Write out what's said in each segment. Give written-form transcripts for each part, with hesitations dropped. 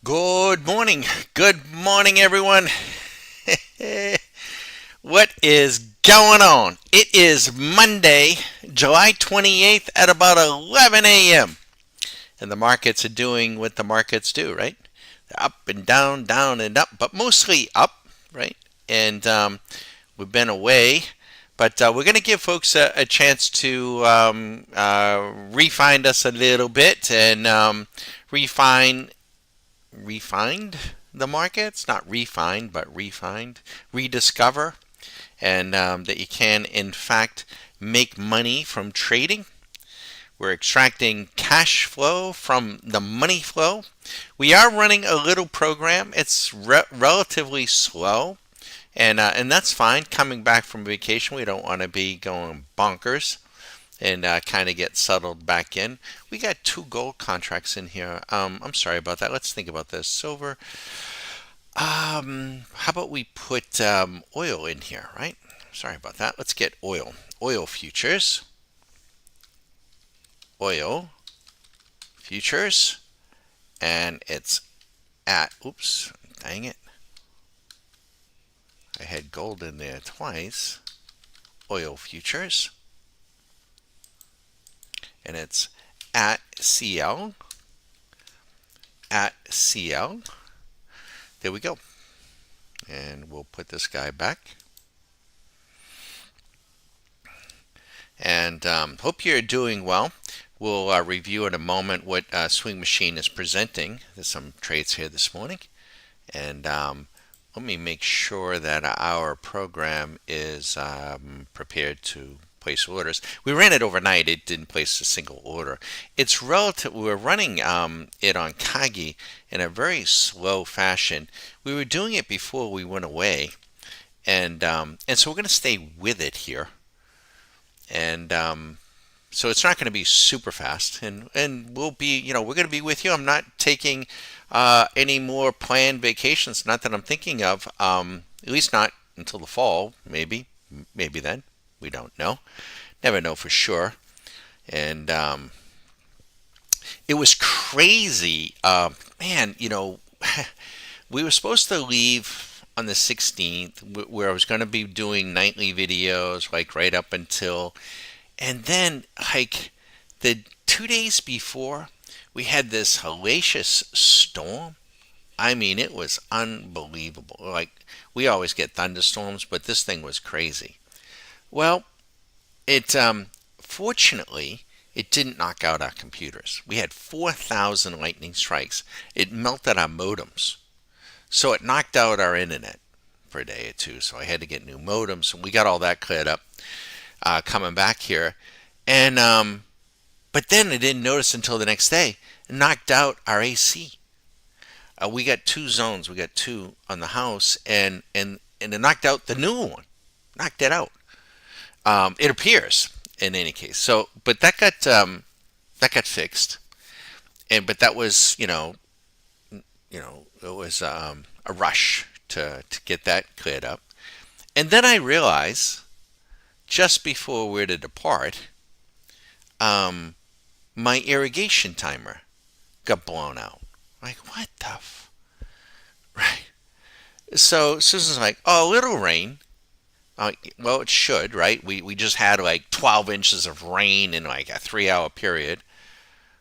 Good morning. Good morning, everyone. What is going on? It is Monday, July 28th at about 11 a.m. And the markets are doing what the markets do, right? They're up and down, down and up, but mostly up, right? And we've been away, but we're going to give folks a chance to refine us a little bit and refine refined the markets, not refined, but refined, rediscover, and that you can, in fact, make money from trading. We're extracting cash flow from the money flow. We are running a little program. It's relatively slow, and that's fine. Coming back from vacation, we don't want to be going bonkers and kind of get settled back in. We got two gold contracts in here. I'm sorry about that. Let's think about this. Silver. How about we put oil in here, right? Sorry about that. Let's get oil. Oil futures. Oil futures. And it's at, oops, dang it. I had gold in there twice. Oil futures. And it's at CL. At CL. There we go. And we'll put this guy back. And hope you're doing well. We'll review in a moment what Swing Machine is presenting. There's some trades here this morning. And let me make sure that our program is prepared to place orders. We ran it overnight. It didn't place a single order. It's relative. We're running it on Kagi in a very slow fashion. We were doing it before we went away, and so we're going to stay with it here. And so it's not going to be super fast, and we'll be, we're going to be with you. I'm not taking any more planned vacations, not that I'm thinking of, at least not until the fall. Maybe then. We don't know. Never know for sure. And it was crazy. Man, we were supposed to leave on the 16th, where I was going to be doing nightly videos, like right up until, and then like the 2 days before, we had this hellacious storm. I mean, it was unbelievable. Like, we always get thunderstorms, but this thing was crazy. Well, it fortunately it didn't knock out our computers. We had 4,000 lightning strikes. It melted our modems, so it knocked out our internet for a day or two. So I had to get new modems, and we got all that cleared up coming back here. And but then I didn't notice until the next day. It knocked out our AC. We got two zones. We got two on the house, and it knocked out the new one. Knocked it out. It appears in any case. So, but that got fixed, and but that was it was a rush to get that cleared up, and then I realized just before we're to depart, my irrigation timer got blown out. Like, what the right? So Susan's like, "Oh, a little rain." Well, it should, right? We just had like 12 inches of rain in like a 3 hour period.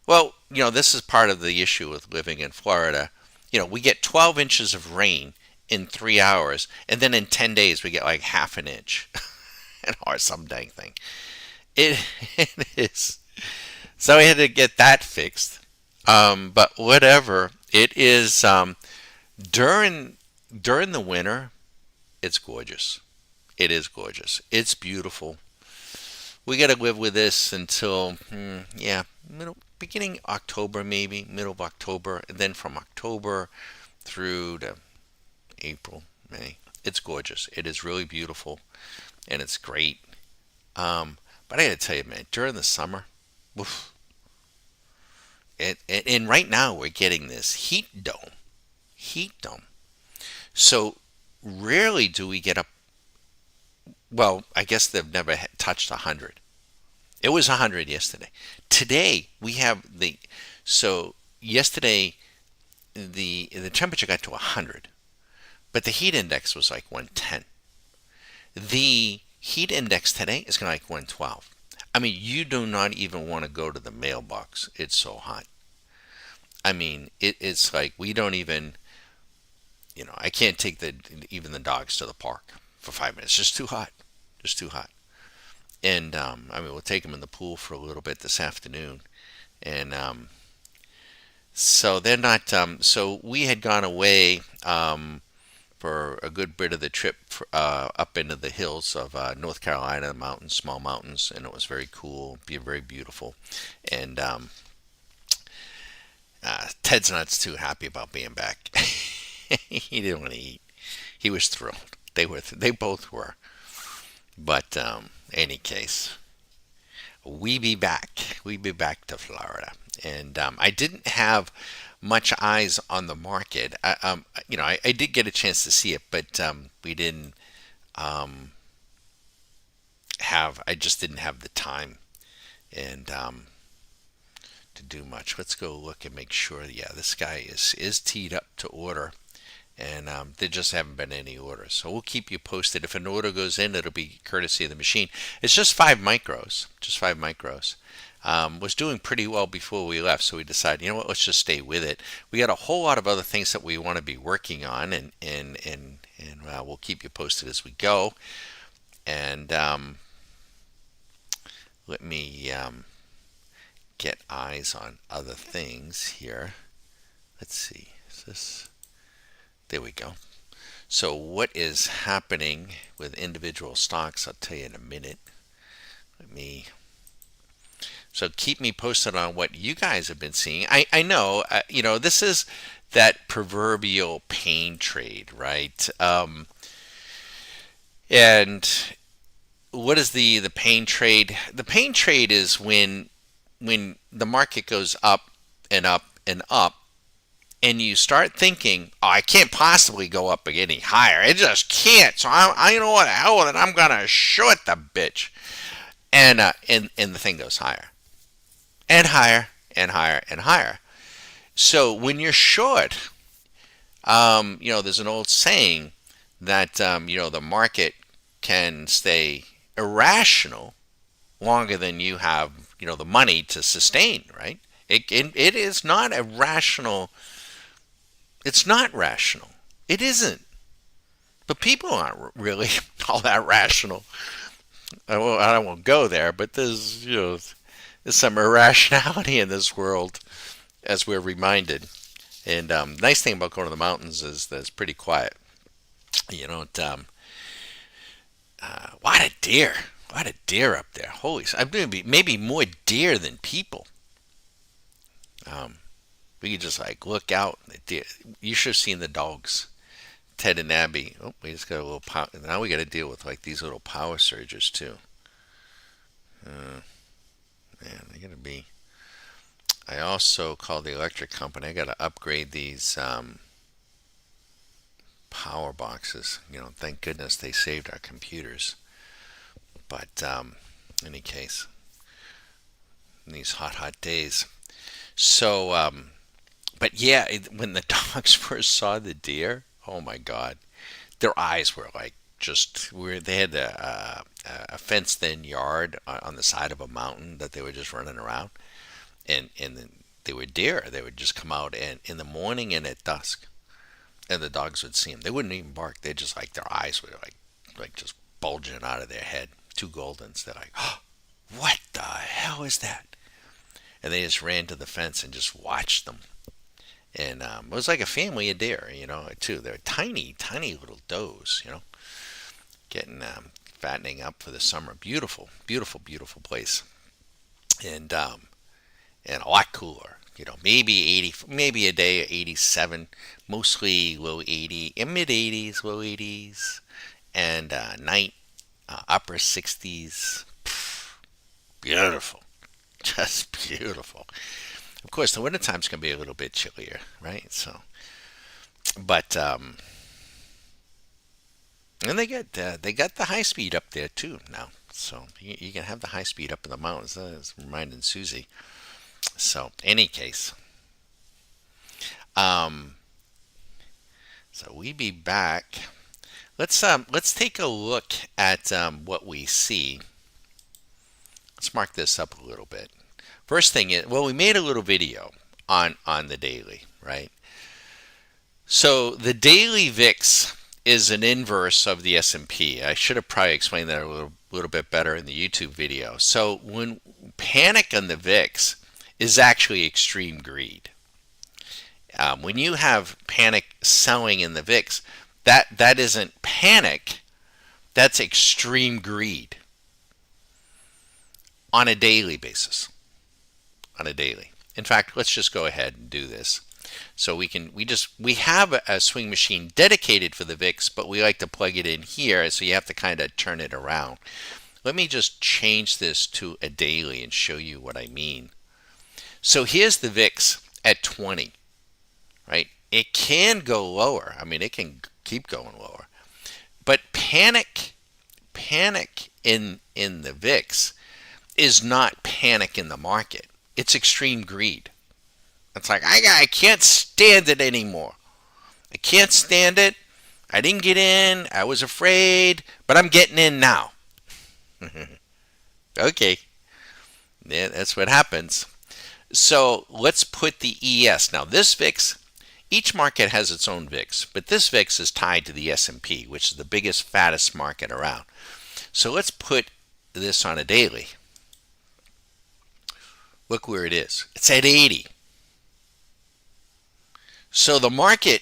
Well, this is part of the issue with living in Florida. We get 12 inches of rain in 3 hours, and then in 10 days we get like half an inch or some dang thing. It, it is. So we had to get that fixed. But whatever. It is during during the winter, it's gorgeous. It is gorgeous. It's beautiful. We got to live with this until, yeah, beginning October, maybe middle of October, and then from October through to April, May. It's gorgeous. It is really beautiful, and it's great. But I got to tell you, man, during the summer, oof, and right now we're getting this heat dome. So rarely do we get up. Well, I guess they've never touched 100. It was 100 yesterday. Today we have the so yesterday the temperature got to 100, but the heat index was like 110. The heat index today is going to like 112. I mean, you do not even want to go to the mailbox. It's so hot. I mean, it's like we don't even, I can't take even the dogs to the park for 5 minutes. It's just too hot. Just too hot. And I mean, we'll take them in the pool for a little bit this afternoon. And so they're not. So we had gone away for a good bit of the trip up into the hills of North Carolina, the mountains, small mountains, and it was very cool, very beautiful. And Ted's not too happy about being back. He didn't want to eat. He was thrilled. They both were. But any case, we be back. We be back to Florida, and I didn't have much eyes on the market. I did get a chance to see it, but we didn't have. I just didn't have the time and to do much. Let's go look and make sure. Yeah, this guy is teed up to order, and there just haven't been any orders. So we'll keep you posted. If an order goes in, it'll be courtesy of the machine. It's just 5 micros, just 5 micros. Was doing pretty well before we left, so we decided, let's just stay with it. We got a whole lot of other things that we want to be working on, and we'll keep you posted as we go. And let me get eyes on other things here. Let's see. Is this? There we go. So what is happening with individual stocks, I'll tell you in a minute. So keep me posted on what you guys have been seeing. I know, this is that proverbial pain trade, right? And what is the pain trade? The pain trade is when the market goes up and up and up, and you start thinking, oh, I can't possibly go up any higher. It just can't. So I you know what, hell with it, I'm gonna short the bitch, and the thing goes higher and higher and higher and higher. So when you're short, there's an old saying that the market can stay irrational longer than you have the money to sustain. Right? It is not a rational. It's not rational. It isn't. But people aren't really all that rational. I won't go there, but there's some irrationality in this world, as we're reminded. And nice thing about going to the mountains is that it's pretty quiet. You know, what a deer! What a deer up there! Holy, I'm going to be maybe more deer than people. Um, we could just like look out. You should have seen the dogs, Ted and Abby. Oh, we just got a little power. Now we got to deal with like these little power surges too. Man, they gotta be. I also called the electric company. I got to upgrade these power boxes. Thank goodness they saved our computers. But in any case, in these hot days. So, but yeah, when the dogs first saw the deer, oh my God, their eyes were like just where they had a fenced-in yard on the side of a mountain that they were just running around, and then they were deer. They would just come out and in the morning and at dusk, and the dogs would see them. They wouldn't even bark. They just like their eyes were like just bulging out of their head. Two Goldens. They're like, oh, what the hell is that? And they just ran to the fence and just watched them. And it was like a family of deer, too. They're tiny, tiny little does, getting fattening up for the summer. Beautiful, beautiful, beautiful place, and a lot cooler. Maybe 80, maybe a day 87, mostly low 80, in mid 80s, low 80s, and night upper 60s. Beautiful, just beautiful. Of course, the wintertime's going to be a little bit chillier, right? So, but and they got the high speed up there too now. So you can have the high speed up in the mountains. That's reminding Susie. So, any case, Um, so we be back. Let's take a look at what we see. Let's mark this up a little bit. First thing is, well, we made a little video on the daily, right? So the daily VIX is an inverse of the S&P. I should have probably explained that a little bit better in the YouTube video. So when panic on the VIX is actually extreme greed. When you have panic selling in the VIX, that isn't panic, that's extreme greed on a daily basis. On a daily. In fact, let's just go ahead and do this. So we have a swing machine dedicated for the VIX, but we like to plug it in here, so you have to kind of turn it around. Let me just change this to a daily and show you what I mean. So here's the VIX at 20, right? It can go lower. I mean, it can keep going lower. But panic in the VIX is not panic in the market. It's extreme greed. It's like, I can't stand it anymore. I can't stand it. I didn't get in. I was afraid, but I'm getting in now. Okay. Yeah, that's what happens. So let's put the ES. Now this VIX, each market has its own VIX, but this VIX is tied to the S&P, which is the biggest, fattest market around. So let's put this on a daily. Look where it is. It's at 80. So the market,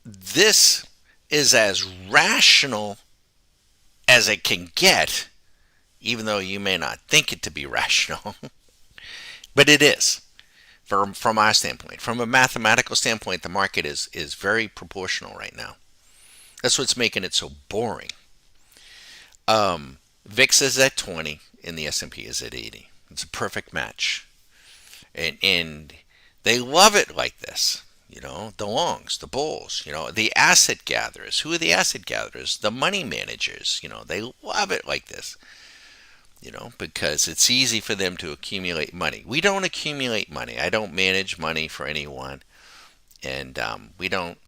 this is as rational as it can get, even though you may not think it to be rational, but it is from our standpoint. From a mathematical standpoint, the market is very proportional right now. That's what's making it so boring. VIX is at 20 and the S&P is at 80. It's a perfect match. And they love it like this. You know, the longs, the bulls, you know, the asset gatherers. Who are the asset gatherers? The money managers. You know, they love it like this. You know, because it's easy for them to accumulate money. We don't accumulate money. I don't manage money for anyone. And we don't